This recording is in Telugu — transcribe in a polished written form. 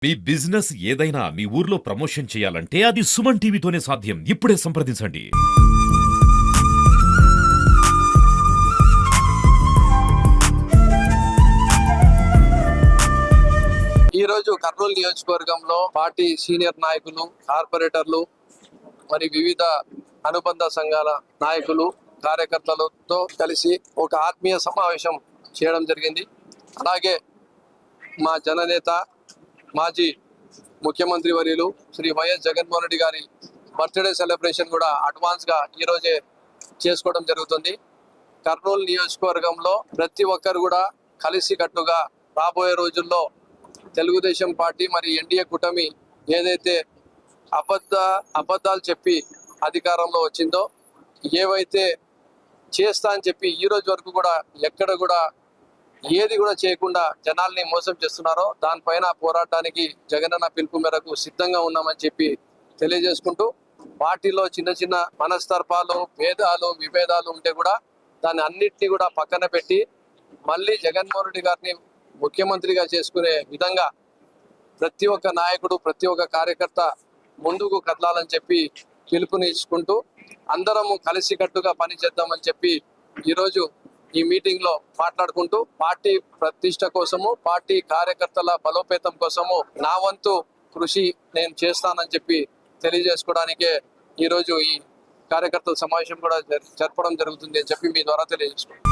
మీ బిజినెస్ ఏదైనా మీ ఊర్లో ప్రమోషన్ చేయాలంటే అది సుమన్ టీవీతోనే సాధ్యం. ఇప్పుడే సంప్రదించండి. ఈ రోజు కర్నూలు నియోజకవర్గంలో పార్టీ సీనియర్ నాయకులు, కార్పొరేటర్లు, మరి వివిధ అనుబంధ సంఘాల నాయకులు, కార్యకర్తలతో కలిసి ఒక ఆత్మీయ సమావేశం చేయడం జరిగింది. అలాగే మా జననేత, మాజీ ముఖ్యమంత్రి వర్యులు శ్రీ వైఎస్ జగన్మోహన్ రెడ్డి గారి బర్త్డే సెలబ్రేషన్ కూడా అడ్వాన్స్ గా ఈ రోజే చేసుకోవడం జరుగుతుంది. కర్నూలు నియోజకవర్గంలో ప్రతి ఒక్కరు కూడా కలిసికట్టుగా రాబోయే రోజుల్లో తెలుగుదేశం పార్టీ మరి ఎన్డీఏ కూటమి ఏదైతే అబద్ధాలు చెప్పి అధికారంలో వచ్చిందో, ఏవైతే చేస్తా అని చెప్పి ఈ రోజు వరకు కూడా ఎక్కడ కూడా ఏది కూడా చేయకుండా జనాల్ని మోసం చేస్తున్నారో దానిపైన పోరాటానికి జగనన్న పిలుపు మేరకు సిద్ధంగా ఉన్నామని చెప్పి తెలియజేసుకుంటూ, పార్టీలో చిన్న చిన్న మనస్తర్పాలు, భేదాలు, విభేదాలు ఉంటే కూడా దాన్ని అన్నిటినీ కూడా పక్కన పెట్టి మళ్ళీ జగన్మోహన్ రెడ్డి గారిని ముఖ్యమంత్రిగా చేసుకునే విధంగా ప్రతి ఒక్క నాయకుడు, ప్రతి ఒక్క కార్యకర్త ముందుకు కదలాలని చెప్పి పిలుపునిచ్చుకుంటూ అందరము కలిసికట్టుగా పనిచేద్దామని చెప్పి ఈరోజు ఈ మీటింగ్ లో మాట్లాడుకుంటూ పార్టీ ప్రతిష్ట కోసము, పార్టీ కార్యకర్తల బలోపేతం కోసము నా వంతు కృషి నేను చేస్తానని చెప్పి తెలియజేసుకోవడానికే ఈరోజు ఈ కార్యకర్తల సమావేశం కూడా జరపడం జరుగుతుంది అని చెప్పి మీ ద్వారా తెలియజేసుకుంటాను.